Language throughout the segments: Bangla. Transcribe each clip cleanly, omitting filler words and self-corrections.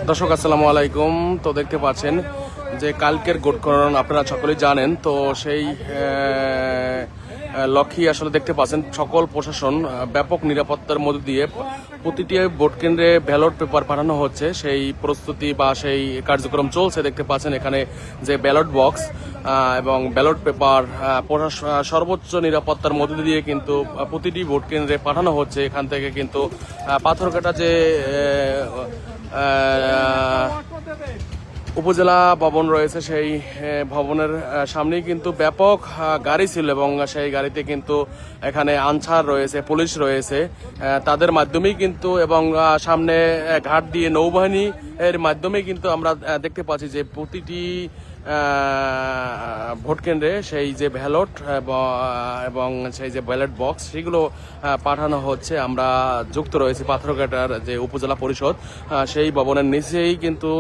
দর্শক আসসালামু আলাইকুম। তো দেখতে পাচ্ছেন যে কালকের ভোটগ্রহণ আপনারা সকলেই জানেন। তো সেই লক্ষ্যে আসলে দেখতে পাচ্ছেন সকল প্রশাসন ব্যাপক নিরাপত্তার মধ্য দিয়ে প্রতিটি ভোট কেন্দ্রে ব্যালট পেপার পাঠানো হচ্ছে, সেই প্রস্তুতি বা সেই কার্যক্রম চলছে। দেখতে পাচ্ছেন এখানে যে ব্যালট বক্স এবং ব্যালট পেপার সর্বোচ্চ নিরাপত্তার মধ্য দিয়ে কিন্তু প্রতিটি ভোট কেন্দ্রে পাঠানো হচ্ছে। এখান থেকে কিন্তু পাথরঘাটা যে উপজেলা ভবন রয়েছে, সেই ভবনের সামনেই কিন্তু ব্যাপক গাড়ি ছিল এবং সেই গাড়িতে কিন্তু এখানে আনসার রয়েছে, পুলিশ রয়েছে, তাদের মাধ্যমেই কিন্তু এবং সামনে ঘাট দিয়ে নৌবাহিনী এর মাধ্যমে কিন্তু আমরা দেখতে পাচ্ছি যে প্রতিটি ভোট কেন্দ্রে সেই যে ব্যালট এবং সেই যে ব্যালট বক্স সেগুলো পাঠানো হচ্ছে। আমরা যুক্ত রয়েছি পাথরঘাটার যে উপজেলা পরিষদ, সেই ভবনের নিচেই কিন্তু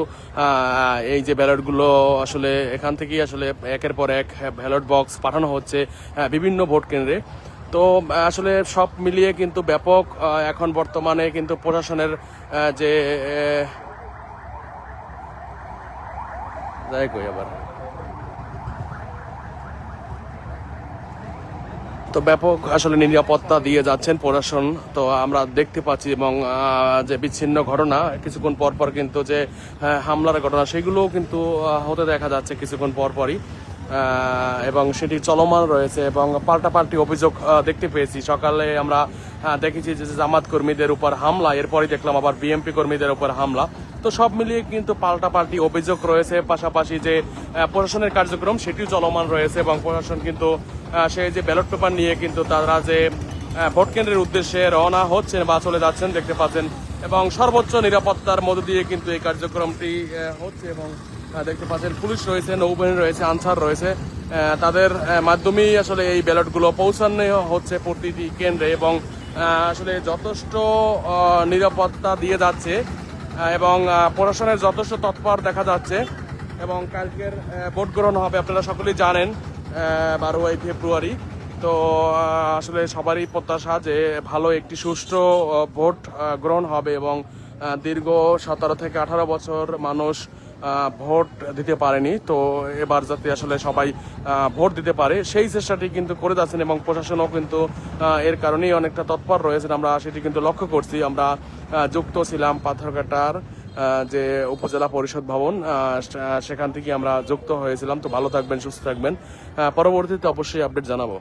এই যে ব্যালটগুলো আসলে এখান থেকেই আসলে একের পর এক ব্যালট বক্স পাঠানো হচ্ছে বিভিন্ন ভোট কেন্দ্রে। তো আসলে সব মিলিয়ে কিন্তু ব্যাপক এখন বর্তমানে কিন্তু প্রশাসনের যে তো ব্যাপক আসলে নিরাপত্তা দিয়ে যাচ্ছেন প্রশাসন। তো আমরা দেখতে পাচ্ছি এবং যে বিচ্ছিন্ন ঘটনা কিছুক্ষণ পর পর কিন্তু যে হামলার ঘটনা সেগুলোও কিন্তু হতে দেখা যাচ্ছে কিছুক্ষণ পরপরই, এবং সেটি চলমান রয়েছে এবং পাল্টাপাল্টি অভিযোগ দেখতে পেয়েছি। সকালে আমরা দেখেছি যে জামাত কর্মীদের উপর হামলা, এরপরই দেখলাম আবার বিএমপি কর্মীদের উপর হামলা। তো সব মিলিয়ে কিন্তু পাল্টাপাল্টি অভিযোগ রয়েছে, পাশাপাশি যে প্রশাসনের কার্যক্রম সেটিও চলমান রয়েছে এবং প্রশাসন কিন্তু সেই যে ব্যালট পেপার নিয়ে কিন্তু তারা যে ভোট কেন্দ্রের উদ্দেশ্যে রওনা হচ্ছেন বা চলে যাচ্ছেন দেখতে পাচ্ছেন, এবং সর্বোচ্চ নিরাপত্তার মধ্য দিয়ে কিন্তু এই কার্যক্রমটি হচ্ছে। এবং দেখতে পাচ্ছেন পুলিশ রয়েছে, নৌবাহিনী রয়েছে, আনসার রয়েছে, তাদের মাধ্যমেই আসলে এই ব্যালটগুলো পৌঁছানো হচ্ছে প্রতিটি কেন্দ্রে এবং আসলে যথেষ্ট নিরাপত্তা দিয়ে যাচ্ছে এবং প্রশাসনের যথেষ্ট তৎপর দেখা যাচ্ছে। এবং কালকের ভোট গ্রহণ হবে আপনারা সকলেই জানেন 12 ফেব্রুয়ারি। তো আসলে সবারই প্রত্যাশা যে ভালো একটি সুষ্ঠু ভোট গ্রহণ হবে এবং দীর্ঘ 17 থেকে 18 বছর মানুষ ভোট দিতে পারেনি, তো এবার যাতে আসলে সবাই ভোট দিতে পারে সেই চেষ্টাটি কিন্তু করে যাচ্ছেন এবং প্রশাসনও কিন্তু এর কারণেই অনেকটা তৎপর রয়েছেন। আমরা সেটি কিন্তু লক্ষ্য করছি। আমরা যুক্ত ছিলাম পাথরঘাটার যে উপজেলা পরিষদ ভবন, সেখান থেকে আমরা যুক্ত হয়েছিলাম। তো ভালো থাকবেন, সুস্থ থাকবেন, পরবর্তীতে অবশ্যই আপডেট জানাবো।